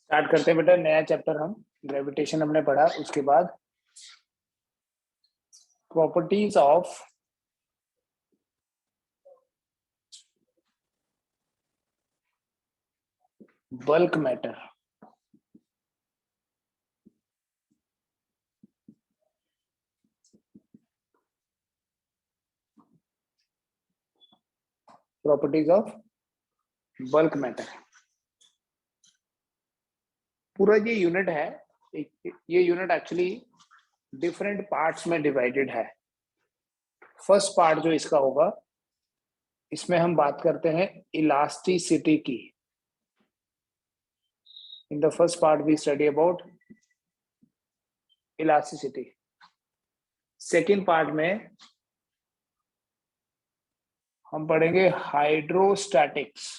Start करते हैं बेटा नया चैप्टर। हम ग्रेविटेशन हमने पढ़ा, उसके बाद properties of bulk matter. Properties of bulk matter पूरा ये यूनिट है। ये यूनिट एक्चुअली डिफरेंट पार्ट्स में डिवाइडेड है। फर्स्ट पार्ट जो इसका होगा, इसमें हम बात करते हैं इलास्टिसिटी की। In the first part we study about elasticity. Second part में हम पढ़ेंगे हाइड्रोस्टैटिक्स।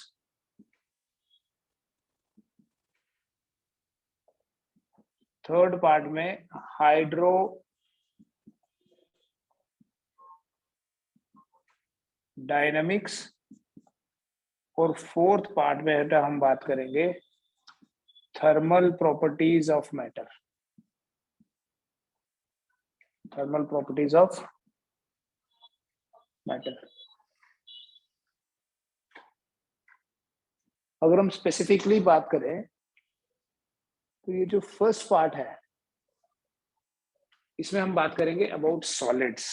थर्ड पार्ट में हाइड्रो डायनामिक्स और फोर्थ पार्ट में हम बात करेंगे thermal properties of matter. Thermal properties of matter. अगर हम स्पेसिफिकली बात करें तो ये जो फर्स्ट पार्ट है, इसमें हम बात करेंगे अबाउट सॉलिड्स।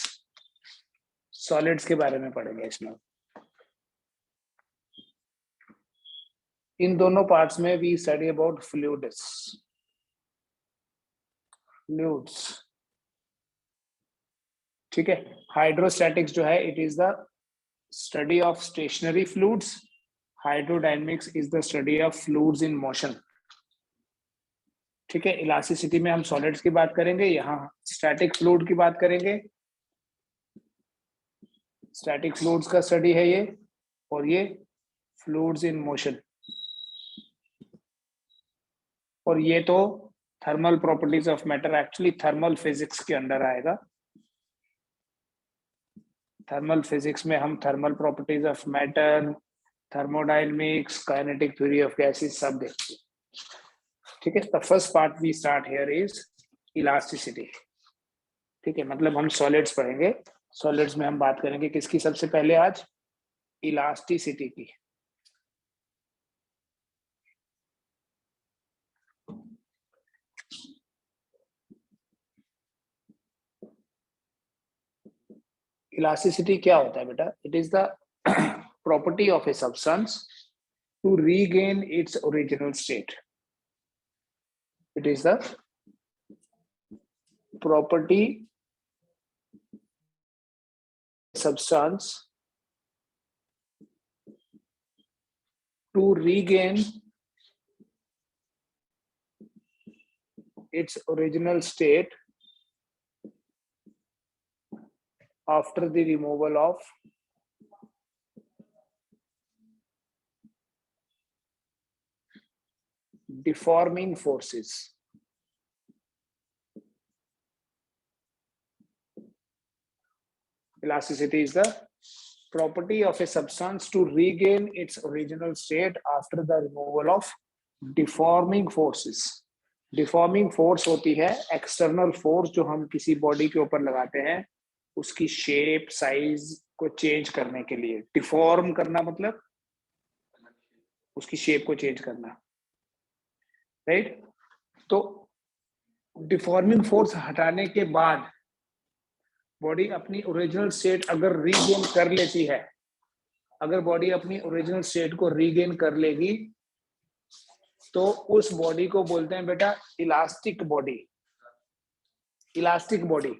सॉलिड्स के बारे में पढ़ेंगे इसमें। इन दोनों पार्ट्स में वी स्टडी अबाउट फ्लूइड्स। ठीक है। हाइड्रोस्टैटिक्स जो है, it is the study of stationary fluids. Hydrodynamics is the study of fluids in motion. ठीक है। इलास्टिसिटी में हम सॉलिड्स की बात करेंगे, यहाँ स्टैटिक फ्लूइड की बात करेंगे। स्टैटिक फ्लूइड्स का स्टडी है ये, और ये फ्लूइड्स इन मोशन। और ये तो thermal properties of matter, actually thermal physics के अंडर आएगा। थर्मल फिजिक्स में हम thermal properties of matter, thermodynamics, kinetic theory of gases सब देखेंगे। ठीक है। The first part we start here is elasticity. ठीक है, मतलब हम सॉलिड्स पढ़ेंगे। सॉलिड्स में हम बात करेंगे किसकी सबसे पहले आज? इलास्टिसिटी की। इलास्टिसिटी क्या होता है बेटा? It is the property of a substance to regain its original state. It is the property substance to regain its original state after the removal of deforming forces. Elasticity is the property of a substance to regain its original state after the removal of deforming forces. Deforming force होती है external force जो हम किसी body के ऊपर लगाते हैं, उसकी शेप साइज को चेंज करने के लिए। डिफॉर्म करना मतलब उसकी शेप को चेंज करना, राइट? तो डिफॉर्मिंग फोर्स हटाने के बाद बॉडी अपनी ओरिजिनल स्टेट अगर रीगेन कर लेती है, अगर बॉडी अपनी ओरिजिनल स्टेट को रीगेन कर लेगी, तो उस बॉडी को बोलते हैं बेटा elastic body. Elastic body,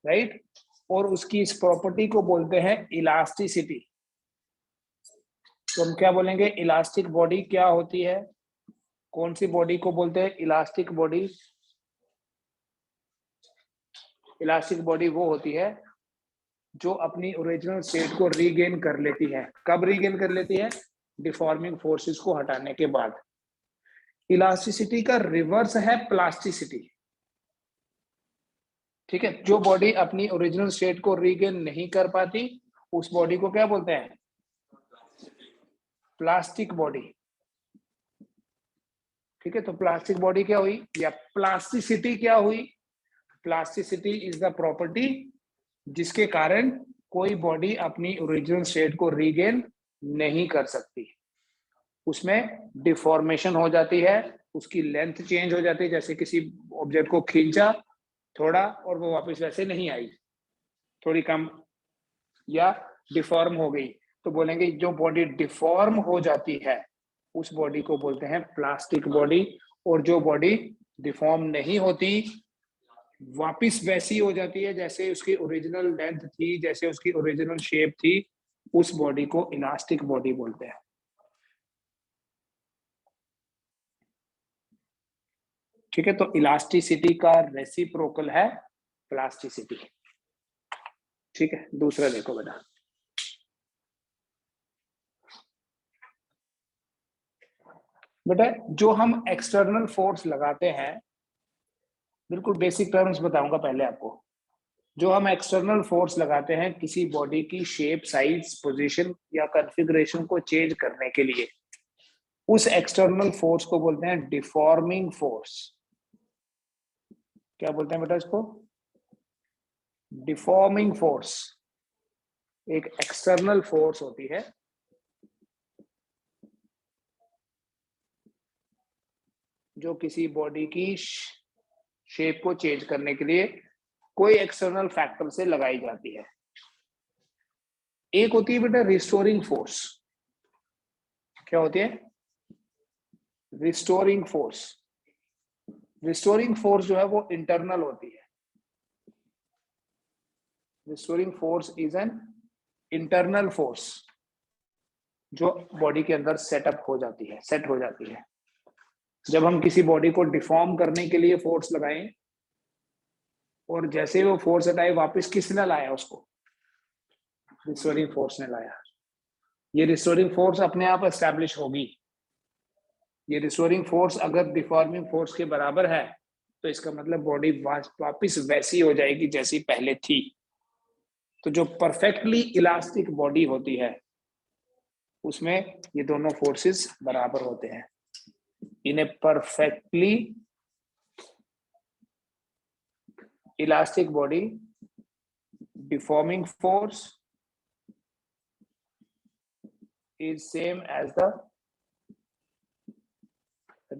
right? और उसकी इस प्रॉपर्टी को बोलते हैं इलास्टिसिटी। तो हम क्या बोलेंगे? इलास्टिक बॉडी क्या होती है? कौन सी बॉडी को बोलते हैं इलास्टिक बॉडी? इलास्टिक बॉडी वो होती है जो अपनी ओरिजिनल स्टेट को रीगेन कर लेती है। कब रीगेन कर लेती है? डिफॉर्मिंग फोर्सेस को हटाने के बाद। इलास्टिसिटी का रिवर्स है प्लास्टिसिटी। ठीक है। जो बॉडी अपनी ओरिजिनल स्टेट को रीगेन नहीं कर पाती, उस बॉडी को क्या बोलते हैं? Plastic body. ठीक है, तो प्लास्टिक बॉडी क्या हुई या प्लास्टिसिटी क्या हुई? प्लास्टिसिटी इज द प्रॉपर्टी जिसके कारण कोई बॉडी अपनी ओरिजिनल स्टेट को रीगेन नहीं कर सकती, उसमें डिफॉर्मेशन हो जाती है, उसकी लेंथ चेंज हो जाती है, जैसे किसी ऑब्जेक्ट को खींचा थोड़ा और वो वापस वैसे नहीं आई, थोड़ी कम या डिफॉर्म हो गई, तो बोलेंगे जो बॉडी डिफॉर्म हो जाती है उस बॉडी को बोलते हैं प्लास्टिक बॉडी। और जो बॉडी डिफॉर्म नहीं होती, वापस वैसी हो जाती है जैसे उसकी ओरिजिनल लेंथ थी, जैसे उसकी ओरिजिनल शेप थी, उस बॉडी को इलास्टिक बॉडी बोलते हैं। ठीक है, तो इलास्टिसिटी का रेसिप्रोकल है प्लास्टिसिटी। ठीक है, दूसरा देखो बेटा, बेटा जो हम एक्सटर्नल फोर्स लगाते हैं, बिल्कुल बेसिक टर्म्स बताऊंगा पहले आपको। जो हम एक्सटर्नल फोर्स लगाते हैं किसी बॉडी की शेप, साइज, पोजीशन या कॉन्फ़िगरेशन को चेंज करने के लिए, उस एक्सटर्नल फोर्स को बोलते हैं डिफॉर्मिंग फोर्स। क्या बोलते हैं बेटा इसको? Deforming force. एक एक्सटर्नल फोर्स होती है जो किसी बॉडी की शेप को चेंज करने के लिए कोई एक्सटर्नल फैक्टर से लगाई जाती है। एक होती है बेटा रिस्टोरिंग फोर्स। क्या होती है? Restoring force. रिस्टोरिंग फोर्स जो है वो इंटरनल होती है। Restoring force is an internal force जो बॉडी के अंदर सेटअप हो जाती है, सेट हो जाती है। जब हम किसी बॉडी को डिफॉर्म करने के लिए फोर्स लगाएं और जैसे वो फोर्स हटाए, वापस किसने लाया उसको? रिस्टोरिंग फोर्स ने लाया। ये रिस्टोरिंग फोर्स अपने आप एस्टैब्लिश होगी। ये रिस्टोरिंग फोर्स अगर डिफॉर्मिंग फोर्स के बराबर है तो इसका मतलब बॉडी वापस वैसी हो जाएगी जैसी पहले थी। तो जो परफेक्टली इलास्टिक बॉडी होती है उसमें ये दोनों फोर्सेस बराबर होते हैं। In a perfectly elastic body, deforming force is same as the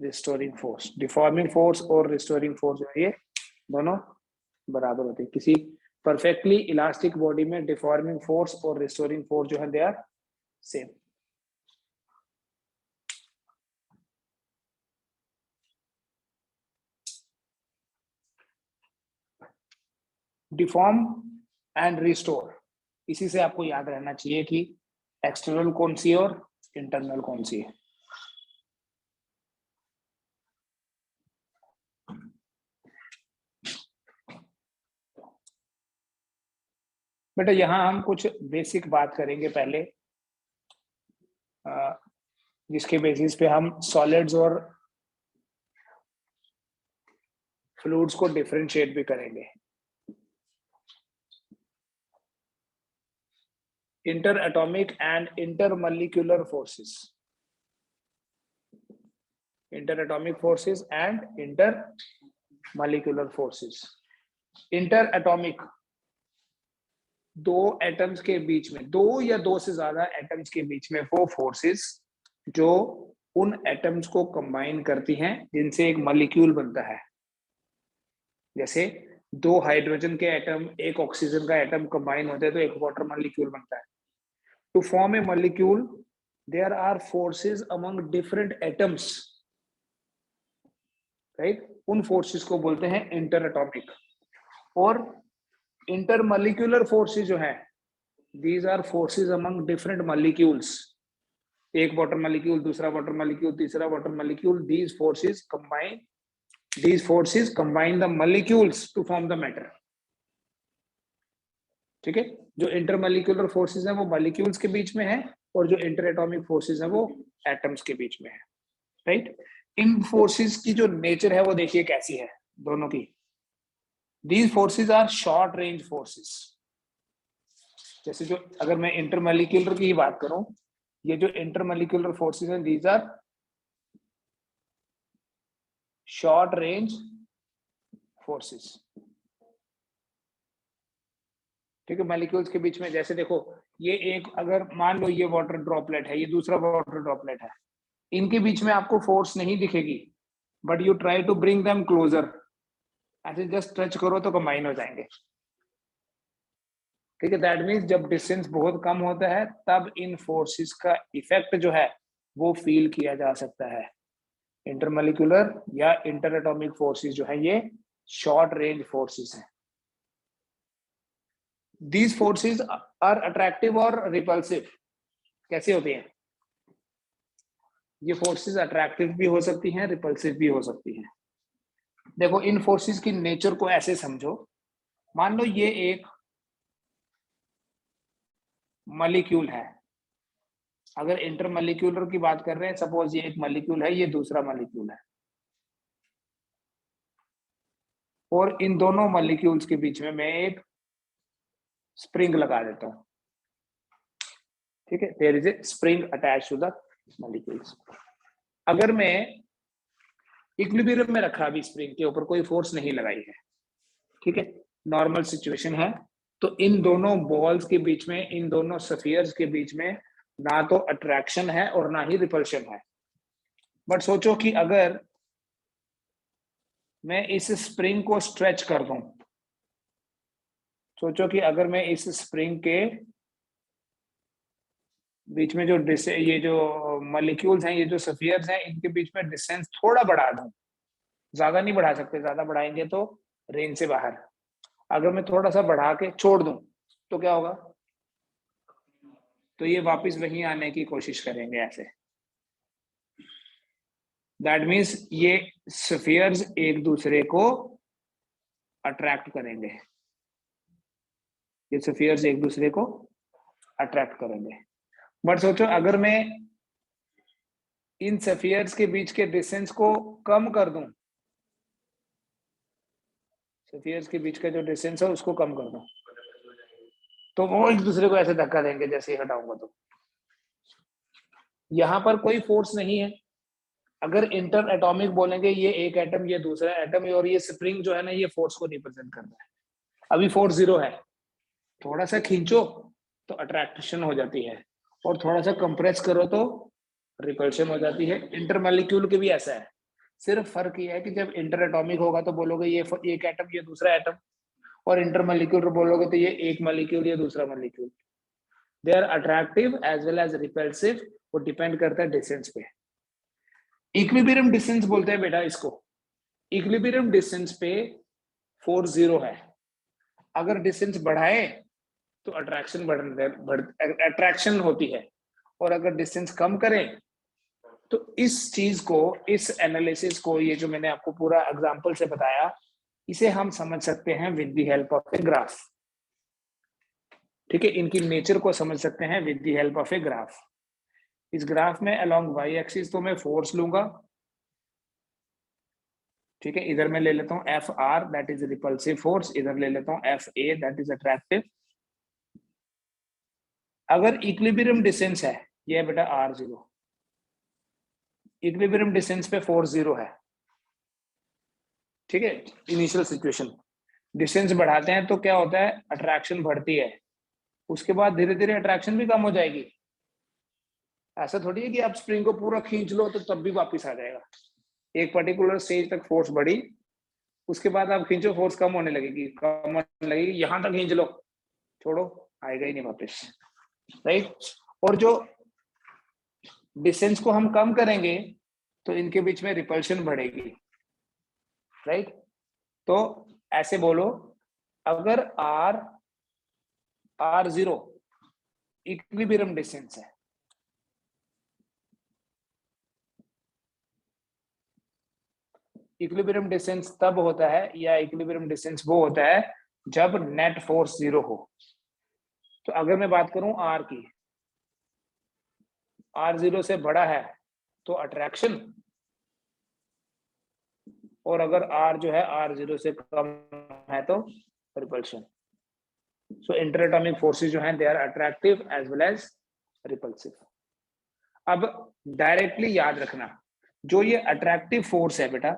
restoring force. Deforming force और रिस्टोरिंग फोर्स जो है ये दोनों बराबर होते हैं। किसी परफेक्टली इलास्टिक बॉडी में डिफॉर्मिंग फोर्स और रिस्टोरिंग फोर्स जो है they are same. Deform and restore, इसी से आपको याद रहना चाहिए कि एक्सटर्नल कौन सी है और इंटरनल कौन सी है। बेटा यहाँ हम कुछ बेसिक बात करेंगे पहले, जिसके बेसिस पे हम सॉलिड्स और फ्लूइड्स को डिफरेंशिएट भी करेंगे। Inter atomic and intermolecular forces, inter atomic forces and inter molecular forces. Inter atomic, दो एटम्स के बीच में, दो या दो से ज्यादा एटम्स के बीच में वो फोर्सेस जो उन एटम्स को कंबाइन करती हैं जिनसे एक मॉलिक्यूल बनता है। जैसे दो हाइड्रोजन के एटम एक ऑक्सीजन का एटम कंबाइन होते हैं तो एक वाटर मॉलिक्यूल बनता है। To form a molecule there are forces among different atoms, right? उन फोर्सेस को बोलते हैं इंटर एटॉमिक। और इंटरमॉलिक्यूलर फोर्सेस जो है, these are forces among different molecules. एक वाटर मॉलिक्यूल, दूसरा वाटर मॉलिक्यूल, तीसरा water molecule, these forces combine the molecules to form the matter. ठीक है, जो इंटरमॉलिक्यूलर फोर्सेस हैं वो मॉलिक्यूल्स के बीच में है और जो इंटर एटॉमिक फोर्सेस हैं वो एटम्स के बीच में है, राइट? इन फोर्सेस की जो नेचर है वो देखिए कैसी है दोनों की। These forces are short range forces। जैसे जो अगर मैं इंटरमॉलिक्यूलर की ही बात करूं, ये जो इंटरमॉलिक्यूलर फोर्सेस हैं, these are short range forces. ठीक है, मॉलिक्यूल्स के बीच में, जैसे देखो ये एक, अगर मान लो ये वाटर ड्रॉपलेट है, ये दूसरा वाटर ड्रॉपलेट है, इनके बीच में आपको फोर्स नहीं दिखेगी, but you try to bring them closer, ऐसे जस्ट टच करो तो कंबाइन हो जाएंगे। ठीक है, दैट मीन्स जब डिस्टेंस बहुत कम होता है तब इन फोर्सेस का इफेक्ट जो है वो फील किया जा सकता है। इंटरमॉलिक्यूलर या इंटर एटॉमिक फोर्सेस जो है ये शॉर्ट रेंज फोर्सेस हैं। दीज फोर्सेस आर अट्रैक्टिव और रिपल्सिव। कैसे होती हैं ये फोर्सेस? अट्रैक्टिव भी हो सकती हैं, रिपल्सिव भी हो सकती हैं। देखो इन फोर्सेस की नेचर को ऐसे समझो, मान लो ये एक मॉलिक्यूल है, अगर इंटरमॉलिक्यूलर की बात कर रहे हैं, सपोज ये एक मॉलिक्यूल है, ये दूसरा मॉलिक्यूल है, और इन दोनों मॉलिक्यूल्स के बीच में मैं एक स्प्रिंग लगा देता हूं। ठीक है, there is a spring attach to the molecules. अगर मैं इक्विलिब्रियम में रखा, अभी स्प्रिंग के ऊपर कोई फोर्स नहीं लगाई है, ठीक है, नॉर्मल सिचुएशन है, तो इन दोनों बॉल्स के बीच में, इन दोनों स्फीयर्स के बीच में ना तो अट्रैक्शन है और ना ही रिपल्शन है। बट सोचो कि अगर मैं इस स्प्रिंग को स्ट्रेच कर दूं, सोचो कि अगर मैं इस स्प्रिंग के बीच में जो ये जो मॉलिक्यूल्स हैं, ये जो स्फीयर्स हैं, इनके बीच में डिस्टेंस थोड़ा बढ़ा दूं, ज्यादा नहीं बढ़ा सकते, ज्यादा बढ़ाएंगे तो रेंज से बाहर, अगर मैं थोड़ा सा बढ़ा के छोड़ दूं तो क्या होगा? तो ये वापस वहीं आने की कोशिश करेंगे ऐसे। दैट मीन्स ये स्फीयर्स एक दूसरे को अट्रैक्ट करेंगे, ये स्फीयर्स एक दूसरे को अट्रैक्ट करेंगे। बट सोचो अगर मैं इन स्फीयर्स के बीच के डिस्टेंस को कम कर दूं, स्फीयर्स के बीच का जो डिस्टेंस है उसको कम कर दूं, तो वो एक दूसरे को ऐसे धक्का देंगे जैसे ही हटाऊंगा। तो यहां पर कोई फोर्स नहीं है। अगर इंटर एटॉमिक बोलेंगे, ये एक एटम ये दूसरा एटम, और ये स्प्रिंग जो है ना, ये फोर्स को रिप्रेजेंट करता है। अभी फोर्स जीरो है, थोड़ा सा खींचो तो अट्रैक्शन हो जाती है, और थोड़ा सा कंप्रेस करो तो रिपल्शन हो जाती है। इंटरमॉलिक्यूल के भी ऐसा है, सिर्फ फर्क ये है कि जब इंटर एटॉमिक होगा तो बोलोगे ये एक एटम ये दूसरा एटम, और इंटरमॉलिक्यूलर बोलोगे तो ये एक मॉलिक्यूल ये दूसरा molecule. They are attractive as well as repulsive, वो डिपेंड करता है डिस्टेंस पे। इक्विलिब्रियम डिस्टेंस बोलते हैं बेटा इसको। इक्विलिब्रियम डिस्टेंस पे फोर्स जीरो है, अगर डिस्टेंस बढ़ाए तो अट्रैक्शन होती है, और अगर डिस्टेंस कम करें तो इस चीज को, इस एनालिसिस को, ये जो मैंने आपको पूरा एग्जांपल से बताया, इसे हम समझ सकते हैं with the help of a graph. ठीक है, इनकी नेचर को समझ सकते हैं with the help of a graph. इस ग्राफ में अलोंग वाई एक्सिस तो मैं फोर्स लूंगा, ठीक है, इधर मैं ले लेता हूं F R, that is repulsive force, इधर ले लेता हूं F A, that is attractive. अगर इक्विलिब्रियम डिस्टेंस है, ये है बेटा आर जीरो, इक्विलिब्रियम डिस्टेंस पे फोर्स जीरो है, ठीक है, इनिशियल सिचुएशन। डिस्टेंस बढ़ाते हैं तो क्या होता है? अट्रैक्शन बढ़ती है, उसके बाद धीरे धीरे अट्रैक्शन भी कम हो जाएगी। ऐसा थोड़ी है कि आप स्प्रिंग को पूरा खींच लो तो तब भी वापस आ जाएगा। एक पर्टिकुलर स्टेज तक फोर्स बढ़ी, उसके बाद आप खींचो फोर्स कम होने लगेगी, कम होने लगेगी, यहां तक खींच लो, छोड़ो, आएगा ही नहीं वापस, राइट। और जो डिस्टेंस को हम कम करेंगे तो इनके बीच में रिपल्शन बढ़ेगी, राइट। तो ऐसे बोलो, अगर आर जीरो इक्विलिब्रियम डिस्टेंस है, इक्विलिब्रियम डिस्टेंस तब होता है, या इक्विलिब्रियम डिस्टेंस वो होता है जब नेट फोर्स जीरो हो। तो अगर मैं बात करूं आर की, आर जीरो से बड़ा है तो अट्रैक्शन, और अगर आर जो है आर जीरो से कम है तो रिपल्शन। सो इंटरएटॉमिक फोर्सेस जो हैं they are attractive as well as repulsive. अब डायरेक्टली याद रखना, जो ये अट्रैक्टिव फोर्स है बेटा,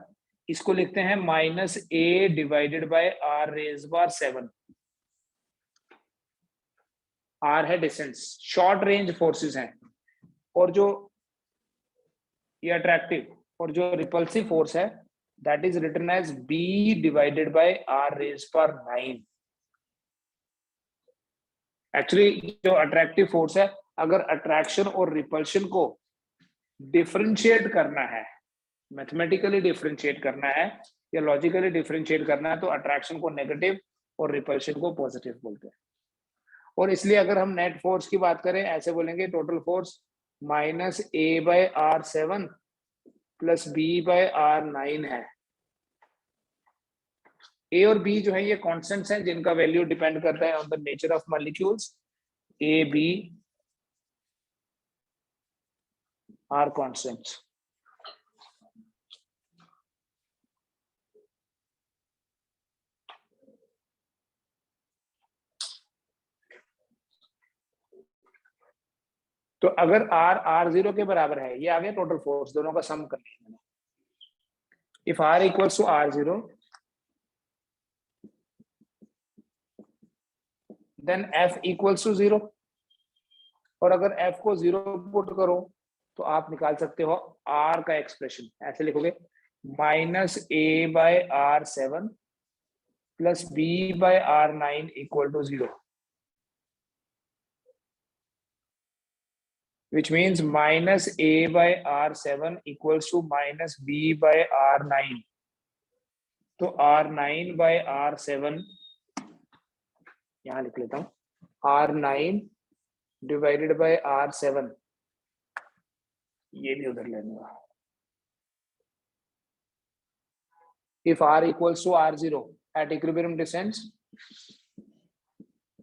इसको लिखते हैं -a divided by r raise बार 7। r है डिस्टेंस, शॉर्ट रेंज फोर्सेस हैं, और जो ये अट्रैक्टिव और जो रिपल्सिव फोर्स है that is written as b divided by r raise power 9। Actually जो अट्रैक्टिव फोर्स है, अगर अट्रैक्शन और रिपल्शन को डिफरेंशिएट करना है, मैथमेटिकली डिफरेंशिएट करना है या लॉजिकली डिफरेंशिएट करना है, तो अट्रैक्शन को नेगेटिव और रिपल्शन को पॉजिटिव बोलते हैं। और इसलिए अगर हम नेट फोर्स की बात करें, ऐसे बोलेंगे total force -a/r7 plus b/r9 है। ए और बी जो है ये कांस्टेंट्स हैं जिनका वैल्यू डिपेंड करता है on the nature of molecules. A b are constants. तो अगर r0 के बराबर है, ये आ गया टोटल फोर्स, दोनों का सम कर लिया मैंने। If r equals to r0 then f equals to 0, और अगर f को 0 पुट करो तो आप निकाल सकते हो r का एक्सप्रेशन, ऐसे लिखोगे -a/r7 plus b/r9 equal to 0, which means -a/r7 equals to -b/r9। तो r9/r7 यहां लिख लेता हूं, r9 डिवाइडेड बाय r7, ये भी उधर ले लूंगा। If r equals to r0 at equilibrium distance,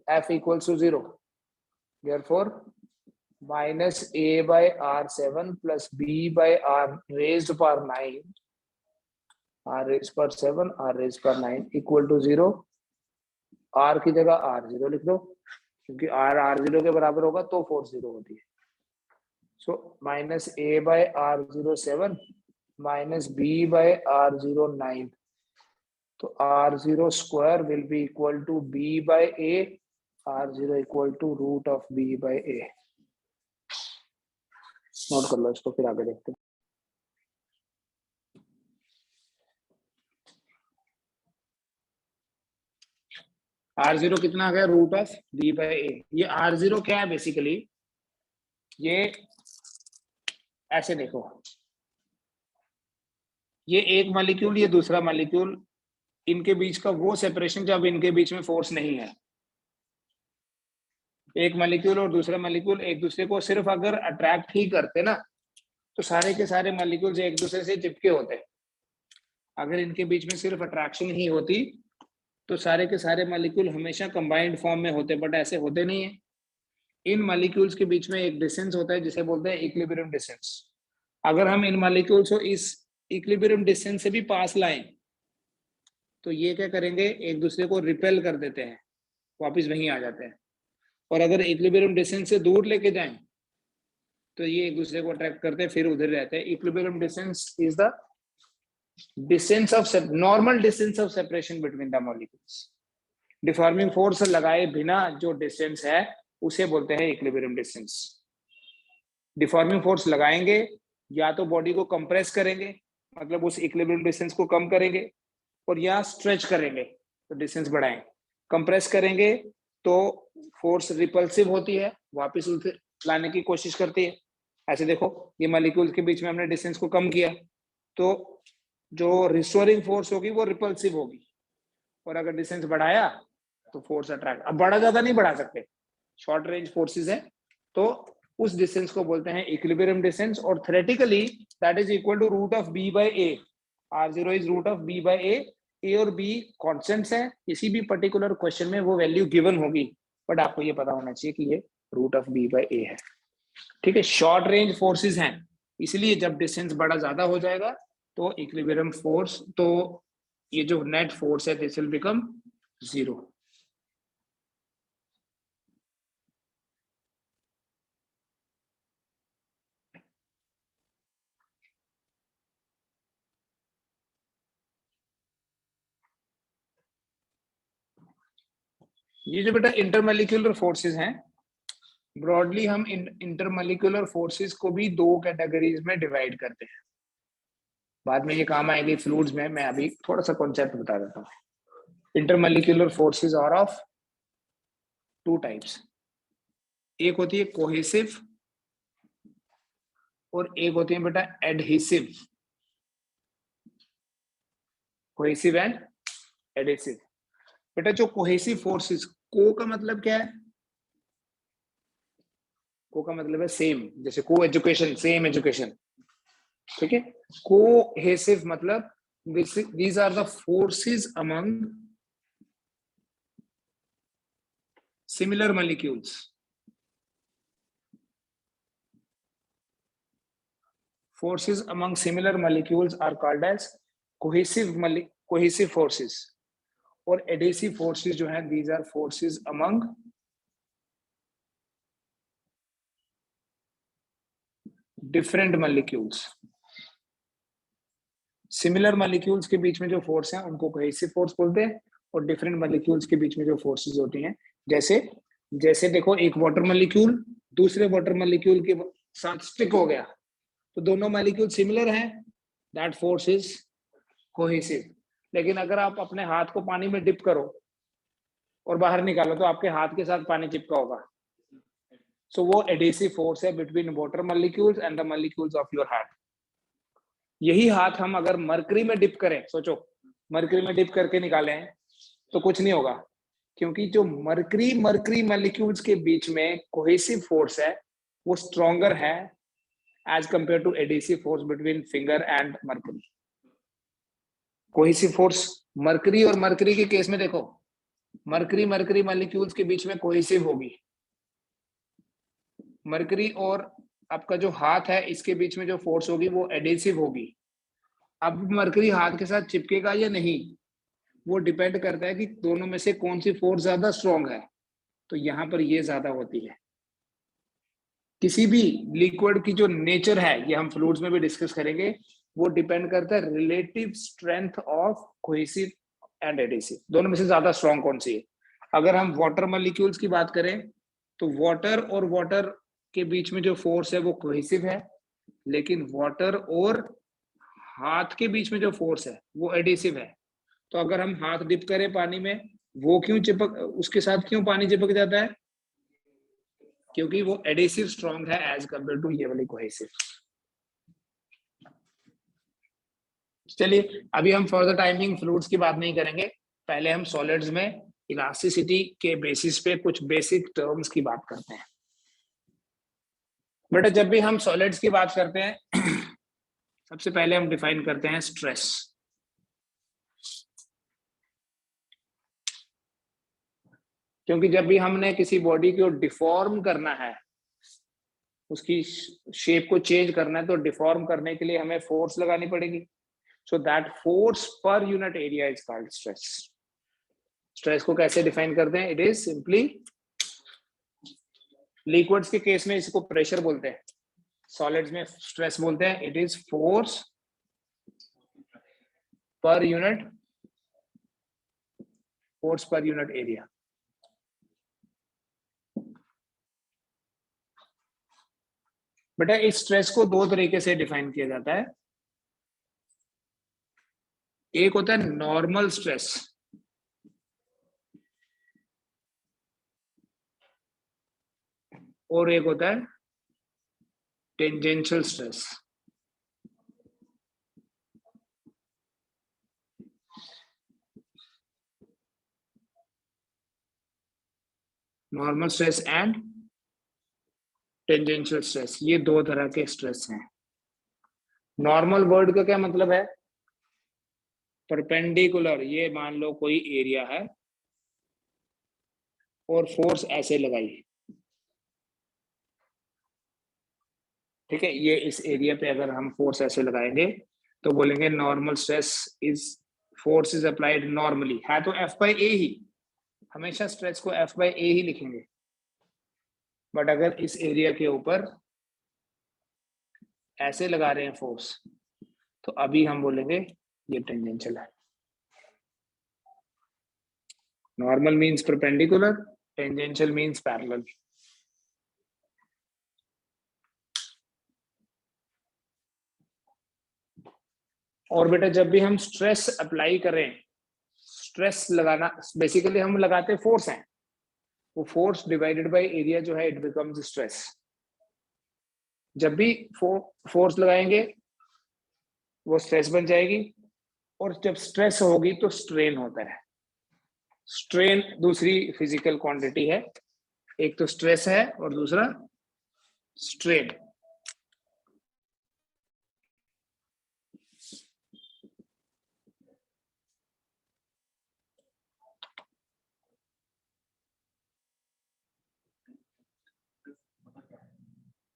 f equals to 0, therefore -a/r7 plus b/r raised power 9, r raised power 7, r raised power 9 equal to 0। r की जगह r0 लिख दो, क्योंकि r0 के बराबर होगा तो फोर्स 0 होती है। सो -a/r07 minus b/r09, तो r0 square will be equal to b/a, r0 equal to root of b/a। Note कर लो इसको, फिर आगे देखते हैं। r0 कितना आ गया, रूट ऑफ b/a। ये r0 क्या है बेसिकली, ये ऐसे देखो, ये एक मॉलिक्यूल, ये दूसरा मॉलिक्यूल, इनके बीच का वो सेपरेशन जब इनके बीच में फोर्स नहीं है। एक मॉलिक्यूल और दूसरा मॉलिक्यूल एक दूसरे को सिर्फ अगर अट्रैक्ट ही करते ना, तो सारे के सारे मॉलिक्यूल्स एक दूसरे से चिपके होते। अगर इनके बीच में सिर्फ अट्रैक्शन ही होती तो सारे के सारे मॉलिक्यूल हमेशा कंबाइंड फॉर्म में होते, बट ऐसे होते नहीं है। इन मॉलिक्यूल्स के बीच में एक डिस्टेंस होता है जिसे बोलते हैं इक्विलिब्रियम डिस्टेंस। अगर हम इन मॉलिक्यूल्स को इस इक्विलिब्रियम डिस्टेंस से भी पास लाएं तो ये क्या करेंगे, एक दूसरे को रिपेल कर देते हैं, वापस वहीं आ जाते हैं। और अगर इक्विलिब्रियम डिस्टेंस से दूर लेके जाएं तो ये एक दूसरे को अट्रैक्ट करते हैं, फिर उधर रहते हैं। Equilibrium distance is the distance of normal distance of separation between the molecules. Deforming force लगाए बिना जो डिस्टेंस है उसे बोलते हैं इक्विलिब्रियम डिस्टेंस। डिफॉर्मिंग फोर्स लगाएंगे, या तो बॉडी को कंप्रेस करेंगे, मतलब उस इक्विलिब्रियम डिस्टेंस को कम करेंगे, और या स्ट्रेच करेंगे तो डिस्टेंस बढ़ाएंगे। कंप्रेस करेंगे तो फोर्स रिपल्सिव होती है, वापस उसे लाने की कोशिश करती है। ऐसे देखो, ये मॉलिक्यूल्स के बीच में हमने डिस्टेंस को कम किया तो जो रिस्टोरिंग फोर्स होगी वो रिपल्सिव होगी, और अगर डिस्टेंस बढ़ाया तो फोर्स अट्रैक्ट। अब बड़ा ज्यादा नहीं बढ़ा सकते, शॉर्ट रेंज फोर्सेस है, तो उस डिस्टेंस को बोलते हैं इक्विलिब्रियम डिस्टेंस, और theoretically that is equal to root of b/a। r0 is root of b/a। A और बी कांस्टेंट्स हैं, किसी भी पर्टिकुलर क्वेश्चन में वो वैल्यू गिवन होगी, बट आपको ये पता होना चाहिए कि ये रूट ऑफ b/a है। ठीक है, शॉर्ट रेंज फोर्सेस हैं, इसलिए जब डिस्टेंस बड़ा ज्यादा हो जाएगा तो इक्विलिब्रियम फोर्स, तो ये जो नेट फोर्स है दिस विल बिकम 0। ये जो बेटा इंटरमॉलिक्यूलर फोर्सेस हैं, ब्रॉडली हम इंटरमॉलिक्यूलर फोर्सेस को भी दो कैटेगरीज में डिवाइड करते हैं। बाद में ये काम आएगी फ्लूइड्स में, मैं अभी थोड़ा सा कॉन्सेप्ट बता देता हूँ। Intermolecular forces are of two types, एक होती है कोहेसिव और एक होती है बेटा एडहेसिव। Cohesive and adhesive. बेटा जो कोहेसिव फोर्सेस, को का मतलब क्या है? को का मतलब है सेम, जैसे को एजुकेशन, सेम एजुकेशन, ठीक है। कोहेसिव मतलब these are the forces among similar molecules. Forces among similar molecules are called as cohesive forces. और adhesive forces जो है, these are forces among different molecules. Similar molecules के बीच में जो फोर्स है उनको कोहेसिव फोर्स बोलते हैं, और डिफरेंट मॉलिक्यूल्स के बीच में जो फोर्सेस होती हैं, जैसे देखो एक वाटर मॉलिक्यूल दूसरे वाटर मॉलिक्यूल के साथ स्टिक हो गया, तो दोनों मॉलिक्यूल सिमिलर हैं, दैट फोर्स इज कोहेसिव। लेकिन अगर आप अपने हाथ को पानी में डिप करो और बाहर निकालो तो आपके हाथ के साथ पानी चिपका होगा, सो वो एडहेसिव फोर्स है between water molecules and the molecules of your हाथ। यही हाथ हम अगर मरकरी में डिप करें, सोचो मरकरी में डिप करके निकालें तो कुछ नहीं होगा, क्योंकि जो मरकरी मॉलिक्यूल्स के बीच में कोहेसिव फोर्स है वो स्ट्रॉन्गर है as compare to adhesive force between finger and mercury. Cohesive force mercury और मरकरी के केस में देखो, मरकरी मॉलिक्यूल्स के बीच में कोहेसिव होगी, मरकरी और आपका जो हाथ है इसके बीच में जो फोर्स होगी वो एडहेसिव होगी। अब मरकरी हाथ के साथ चिपकेगा या नहीं, वो डिपेंड करता है कि दोनों में से कौन सी फोर्स ज्यादा स्ट्रॉन्ग है, तो यहां पर ये ज्यादा होती है। किसी भी लिक्विड की जो नेचर है, ये हम फ्लूइड्स में भी डिस्कस करेंगे, वो डिपेंड करता है relative strength of cohesive and adhesive, दोनों में से ज्यादा स्ट्रॉन्ग कौन सी है। अगर हम वाटर मॉलिक्यूल्स की बात करें तो वाटर और वाटर के बीच में जो फोर्स है वो कोहेसिव है, लेकिन वाटर और हाथ के बीच में जो फोर्स है वो एडहेसिव है। तो अगर हम हाथ डिप करें पानी में, वो क्यों चिपक, उसके साथ क्यों पानी चिपक जाता है? क्योंकि वो एडहेसिव स्ट्रॉन्ग है एज कंपेयर टू ये वाली कोहेसिव। चलिए अभी हम फॉर द टाइमिंग फ्लूइड्स की बात नहीं करेंगे, पहले हम सॉलिड्स में इलास्टिसिटी के बेसिस पे कुछ बेसिक टर्म्स की बात करते हैं। बेटा जब भी हम सॉलिड्स की बात करते हैं सबसे पहले हम डिफाइन करते हैं स्ट्रेस। क्योंकि जब भी हमने किसी बॉडी को डिफॉर्म करना है, उसकी शेप को चेंज करना है, तो डिफॉर्म करने के लिए हमें फोर्स लगानी पड़ेगी। So that force per unit area is called stress. Stress को कैसे डिफाइन करते हैं? इट इज सिंपली, लिक्विड्स के केस में इसको प्रेशर बोलते हैं, सॉलिड्स में स्ट्रेस बोलते हैं। It is force per unit area. बेटा इस स्ट्रेस को दो तरीके से डिफाइन किया जाता है, एक होता है नॉर्मल स्ट्रेस, और एक होता है tangential stress. Normal stress and tangential stress, ये दो तरह के स्ट्रेस हैं। नॉर्मल वर्ड का क्या मतलब है? परपेंडिकुलर, ये मान लो कोई एरिया है और फोर्स ऐसे लगाई, ठीक है, ये इस एरिया पे अगर हम फोर्स ऐसे लगाएंगे तो बोलेंगे normal stress is, force is applied normally, है तो F बाई ए ही, हमेशा स्ट्रेस को F बाई ए ही लिखेंगे। बट अगर इस एरिया के ऊपर ऐसे लगा रहे हैं फोर्स, तो अभी हम बोलेंगे ये टेंजेंशियल है। Normal means perpendicular, tangential means parallel. और बेटा जब भी हम स्ट्रेस अप्लाई करें, स्ट्रेस लगाना बेसिकली हम लगाते फोर्स हैं, वो फोर्स डिवाइडेड बाय एरिया जो है इट बिकम्स स्ट्रेस। जब भी फोर्स लगाएंगे वो स्ट्रेस बन जाएगी, और जब स्ट्रेस होगी तो स्ट्रेन होता है। स्ट्रेन दूसरी फिजिकल क्वांटिटी है, एक तो स्ट्रेस है और दूसरा स्ट्रेन।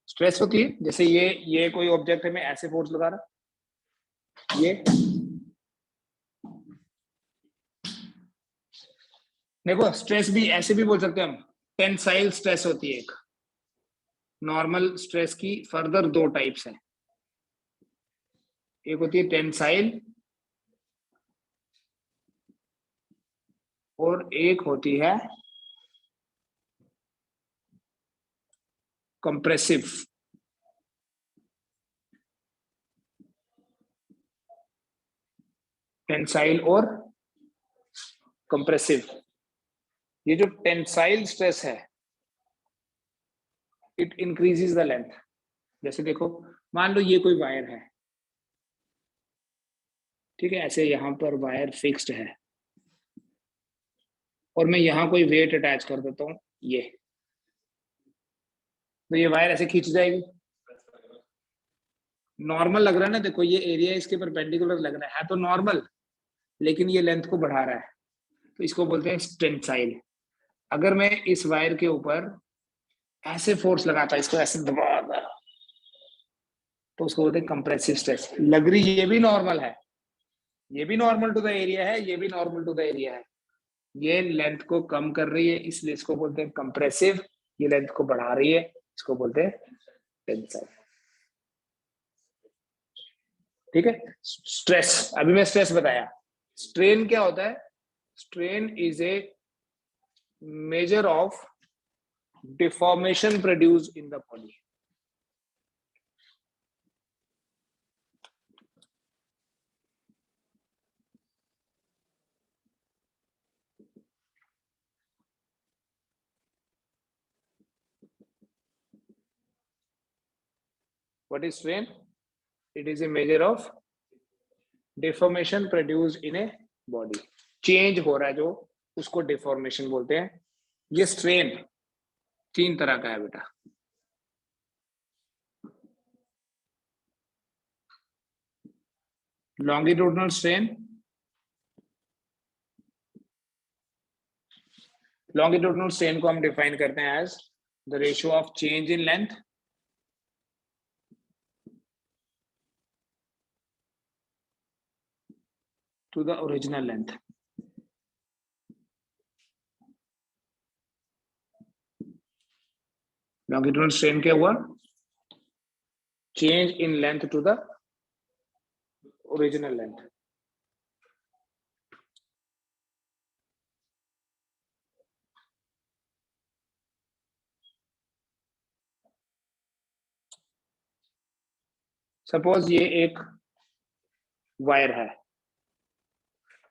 स्ट्रेस होती है, जैसे ये कोई ऑब्जेक्ट है, मैं ऐसे फोर्स लगा रहा, ये देखो स्ट्रेस भी ऐसे भी बोल सकते हैं हम, टेंसाइल स्ट्रेस होती है एक। नॉर्मल स्ट्रेस की फर्दर दो टाइप्स हैं, एक होती है टेंसाइल और एक होती है कंप्रेसिव। टेंसाइल और कंप्रेसिव। ये जो टेंसाइल स्ट्रेस है इट इंक्रीजेस द लेंथ। जैसे देखो मान लो ये कोई वायर है, ठीक है, ऐसे यहां पर वायर फिक्स्ड है और मैं यहां कोई वेट अटैच कर देता हूं, ये तो ये वायर ऐसे खींच जाएगी। नॉर्मल लग रहा है ना, देखो ये एरिया इसके परपेंडिकुलर लग रहा है तो नॉर्मल, लेकिन ये लेंथ को बढ़ा रहा है, तो इसको बोलते हैं टेंसाइल। अगर मैं इस वायर के ऊपर ऐसे फोर्स लगाता, इसको ऐसे दबाता, तो उसको बोलते हैं कंप्रेसिव स्ट्रेस। लग रही ये भी नॉर्मल है, ये भी नॉर्मल टू द एरिया है, ये भी नॉर्मल टू द एरिया है, ये लेंथ को कम कर रही है इसलिए इसको बोलते हैं कंप्रेसिव, ये लेंथ को बढ़ा रही है इसको बोलते हैं टेंसाइल। ठीक है। स्ट्रेस, अभी मैं स्ट्रेस बताया। स्ट्रेन क्या होता है? Strain is a measure of deformation produce in the body. What is strain? It is a measure of deformation produced in a body. Change हो रहा है जो, उसको डिफॉर्मेशन बोलते हैं। ये स्ट्रेन तीन तरह का है बेटा। लॉन्गिट्यूडनल स्ट्रेन, लॉन्गिट्यूडनल स्ट्रेन को हम डिफाइन करते हैं as the ratio of change in length to the original length. Longitudinal strain क्या हुआ? Change in length to the original length. Suppose ये एक वायर है,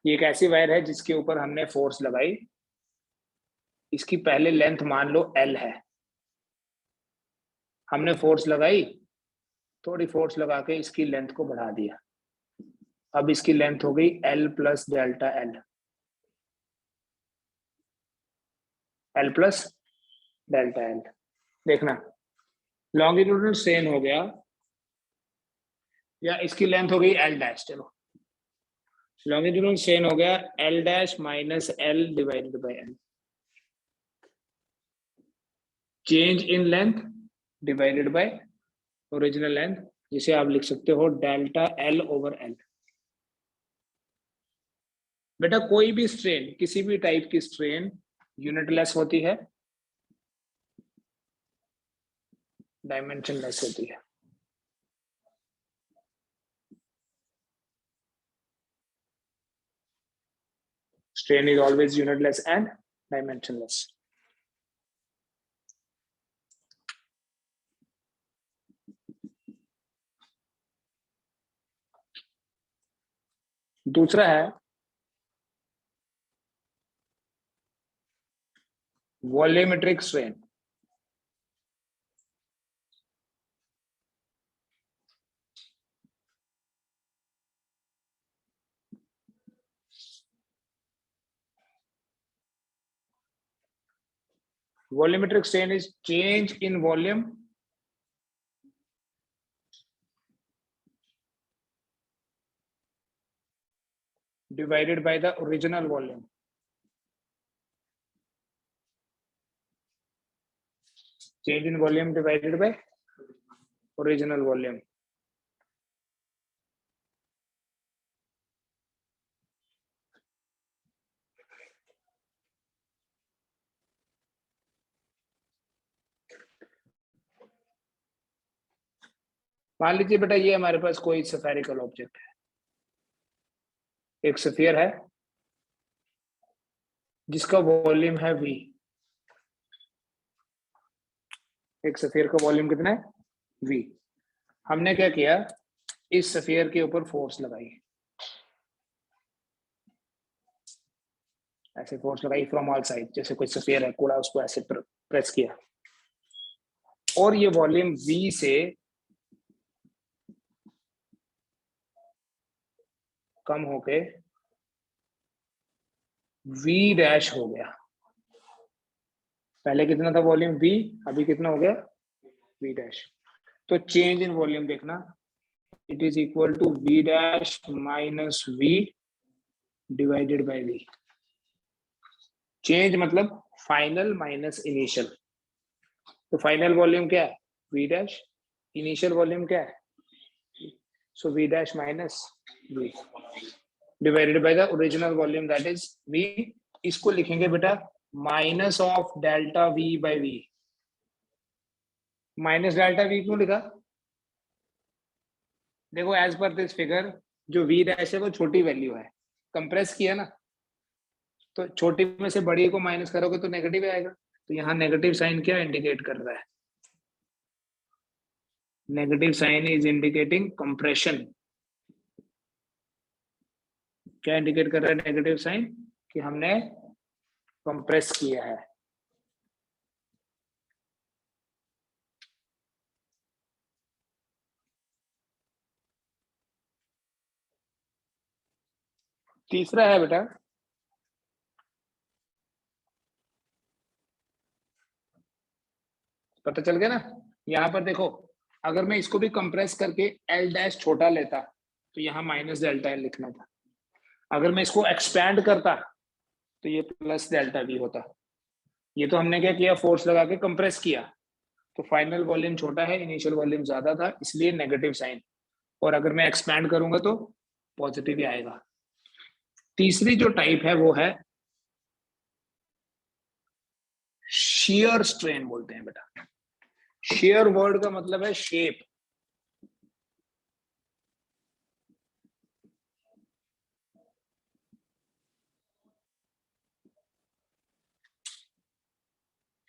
ये एक ऐसी वायर है जिसके ऊपर हमने फोर्स लगाई, इसकी पहले लेंथ मान लो L है, हमने फोर्स लगाई, थोड़ी फोर्स लगा के इसकी लेंथ को बढ़ा दिया, अब इसकी लेंथ हो गई L plus delta L, L plus delta L। देखना लॉन्गिट्यूडनल स्ट्रेन हो गया, या इसकी लेंथ हो गई L डैश, चलो लॉन्गिट्यूडनल स्ट्रेन हो गया L dash minus L divided by L। Change in length divided by original length, जिसे आप लिख सकते हो डेल्टा L ओवर L। बेटा कोई भी स्ट्रेन, किसी भी टाइप की स्ट्रेन यूनिटलेस होती है, डायमेंशनलेस होती है। Strain is always unitless and dimensionless. दूसरा है volumetric strain. Volumetric strain is change in volume divided by the original volume. Change in volume divided by original volume. मान लीजिए बेटा ये हमारे पास कोई स्फेरिकल ऑब्जेक्ट है, एक स्फीयर है जिसका वॉल्यूम है v. एक स्फीयर का वॉल्यूम कितना है v. हमने क्या किया, इस स्फीयर के ऊपर फोर्स लगाई, ऐसे फोर्स लगाई फ्रॉम ऑल साइड. जैसे कोई स्फीयर है कूड़ा, उसको ऐसे प्रेस किया और ये वॉल्यूम v से कम होके v डैश हो गया. पहले कितना था वॉल्यूम v, अभी कितना हो गया v डैश. तो चेंज इन वॉल्यूम देखना, it is equal to v dash minus v divided by v. Change मतलब फाइनल माइनस इनिशियल. तो फाइनल वॉल्यूम क्या है v डैश, इनिशियल वॉल्यूम क्या है, so v dash minus v divided by the original volume that is v. इसको लिखेंगे बेटा minus of delta v by v. Minus delta v क्यों लिखा, देखो एज पर दिस फिगर जो v डैश है वो छोटी वैल्यू है, कंप्रेस किया ना, तो छोटी में से बड़ी को माइनस करोगे तो नेगेटिव आएगा. तो यहाँ नेगेटिव साइन क्या इंडिकेट कर रहा है, negative sign is indicating compression. क्या इंडिकेट कर रहा है नेगेटिव साइन, कि हमने कंप्रेस किया है. तीसरा है बेटा पता चल गया ना. यहाँ पर देखो, अगर मैं इसको भी कंप्रेस करके एल डैश छोटा लेता तो यहाँ माइनस डेल्टा एल लिखना था. अगर मैं इसको एक्सपैंड करता तो ये प्लस डेल्टा वी होता. ये तो हमने क्या किया, फोर्स लगा के कंप्रेस किया, तो फाइनल वॉल्यूम छोटा है, इनिशियल वॉल्यूम ज्यादा था, इसलिए नेगेटिव साइन. और अगर मैं एक्सपैंड करूंगा तो पॉजिटिव ही आएगा. तीसरी जो टाइप है वो है शेयर स्ट्रेन बोलते हैं बेटा. शेयर वर्ड का मतलब है shape.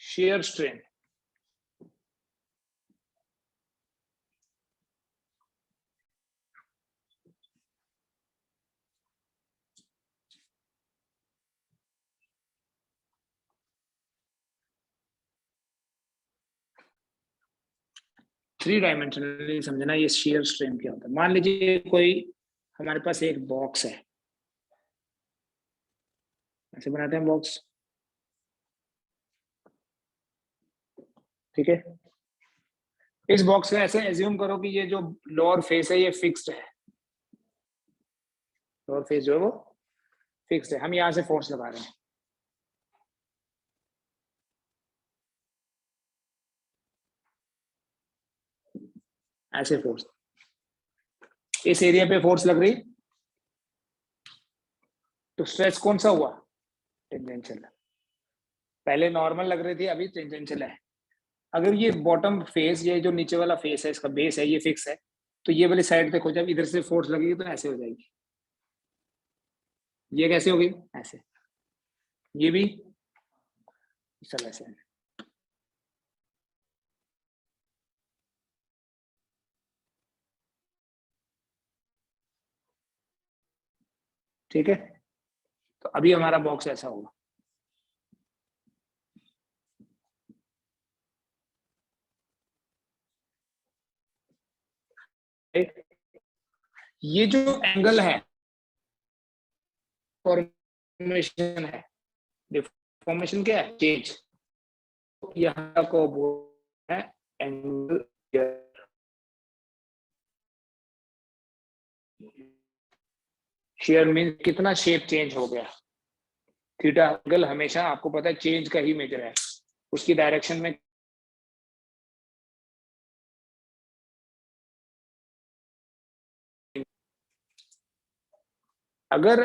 Shear strain. Three dimensionally समझना ये शेयर स्ट्रेन क्या होता है. मान लीजिए कोई हमारे पास एक बॉक्स है, ऐसे बनाते हैं बॉक्स, ठीक है. इस बॉक्स का ऐसे एज्यूम करो कि ये जो लोअर फेस है ये फिक्स्ड है, लोअर फेस जो है वो फिक्स्ड है. हम यहां से फोर्स लगा रहे हैं, ऐसे फोर्स, इस एरिया पे फोर्स लग रही, तो स्ट्रेस कौन सा हुआ, टेंजेंशियल. पहले नॉर्मल लग रही थी, अभी टेंजेंशियल है. अगर ये बॉटम फेस, ये जो नीचे वाला फेस है, इसका बेस है, ये फिक्स है, तो ये वाली साइड देखो, जब इधर से फोर्स लगेगी तो ऐसे हो जाएगी. ये कैसे होगी, ऐसे. ये भी इस तरह से। ठीक है, तो अभी हमारा बॉक्स ऐसा होगा। ये जो एंगल है फॉर्मेशन है, डिफॉर्मेशन क्या है, चेंज। यहाँ को बोलते हैं एंगल। शेयर मीन कितना शेप चेंज हो गया। थीटा एंगल हमेशा आपको पता है चेंज का ही मेजर है, उसकी डायरेक्शन में अगर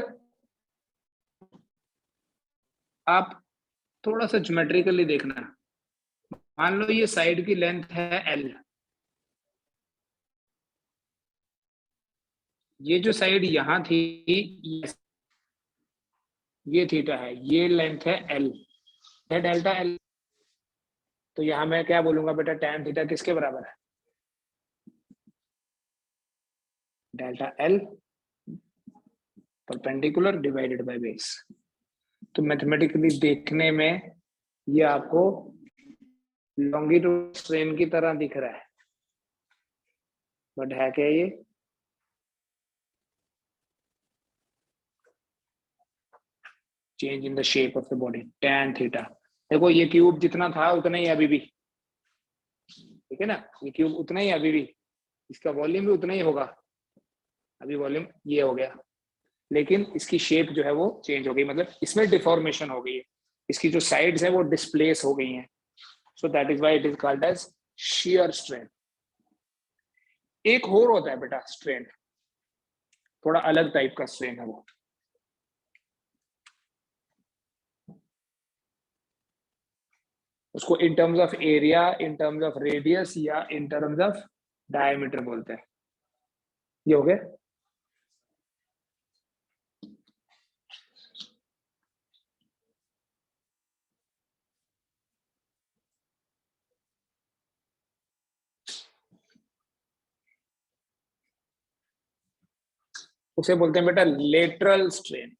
आप थोड़ा सा ज्योमेट्रिकली देखना, मान लो ये साइड की लेंथ है एल, ये जो साइड यहां थी ये थीटा है, ये लेंथ है एल, है डेल्टा एल। तो यहां मैं क्या बोलूंगा बेटा, tan थीटा किसके बराबर है, delta L perpendicular divided by base. तो मैथमेटिकली देखने में ये आपको लॉन्गिट्यूड स्ट्रेन की तरह दिख रहा है, बट है क्या ये, change in the shape of the body tan theta. देखो ये क्यूब जितना था उतना ही अभी भी, ठीक है ना, ये क्यूब उतना ही अभी भी, इसका वॉल्यूम भी उतना ही होगा, अभी वॉल्यूम ये हो गया, लेकिन इसकी शेप जो है वो चेंज हो गई, मतलब इसमें डिफॉर्मेशन हो गई है, इसकी जो साइड्स है वो डिस्प्लेस हो गई हैं। So that is why it is called as shear strain। एक और होता है बेटा स्ट्रेन, थोड़ा अलग टाइप का स्ट्रेन है वो, उसको in terms of area, in terms of radius या इन टर्म्स ऑफ डायमीटर बोलते हैं। ये हो गया। उसे बोलते हैं बेटा lateral strain.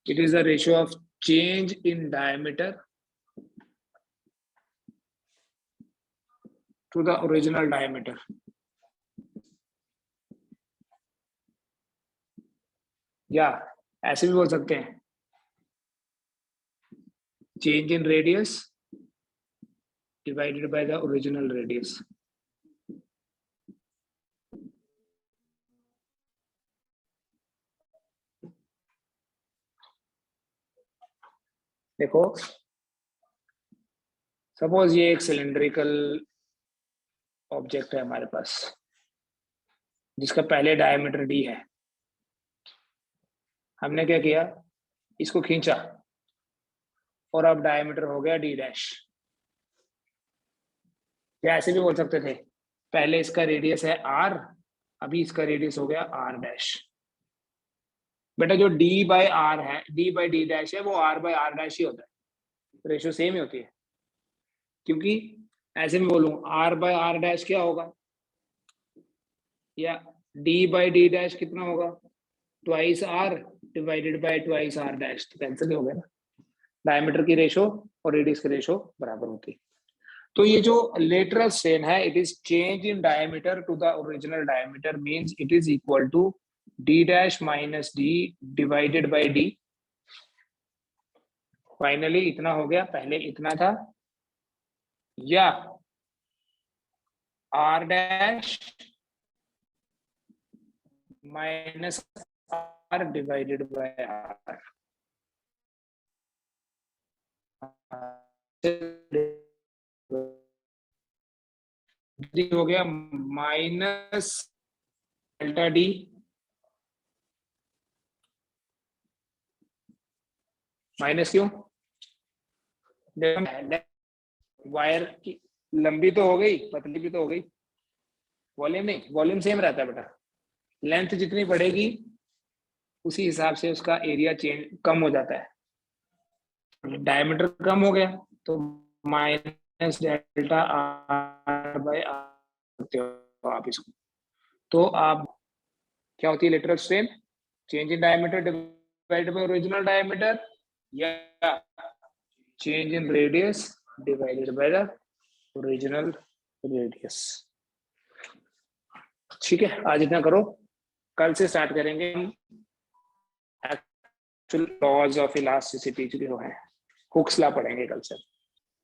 It is a ratio of change in diameter to the original diameter। या ऐसे भी बोल सकते हैं change in radius divided by the original radius। देखो सपोज ये एक सिलेंड्रिकल ऑब्जेक्ट है हमारे पास, जिसका पहले डायमीटर d है। हमने क्या किया, इसको खींचा और अब डायमीटर हो गया d डैश। या ऐसे भी बोल सकते थे, पहले इसका रेडियस है r, अभी इसका रेडियस हो गया r डैश। बेटा जो d बाय r है, d बाय d डैश है, वो r बाय r डैश ही होता है, रेशियो सेम ही होती है। क्योंकि ऐसे में बोलूं r बाय r डैश क्या होगा, या d बाय d डैश कितना होगा, twice r divided bye twice r dash. तो कैंसिल हो गया ना, डायमीटर की रेशो और रेडियस की रेशो बराबर होती है। तो ये जो लेटरल स्ट्रेन है, it is change in diameter to the original diameter, means it is equal to d dash minus d divided by d। Finally इतना हो गया, पहले इतना था, या r dash minus r divided by r। हो गया माइनस डेल्टा डी माइनस क्यों, वायर की लंबी तो हो गई, पतली भी तो हो गई। वॉल्यूम नहीं, वॉल्यूम सेम रहता है बेटा। लेंथ जितनी बढ़ेगी उसी हिसाब से उसका एरिया चेंज कम हो जाता है। डायमीटर कम हो गया तो minus delta r by r आप इसको। तो आप क्या होती है lateral strain? Change in diameter divided by original diameter, या change in radius divided by the original radius. ठीक है, आज इतना करो, कल से स्टार्ट करेंगे हम एक्चुअल लॉज ऑफ इलास्टिसिटी जो है, हुक्स लॉ पढ़ेंगे कल से।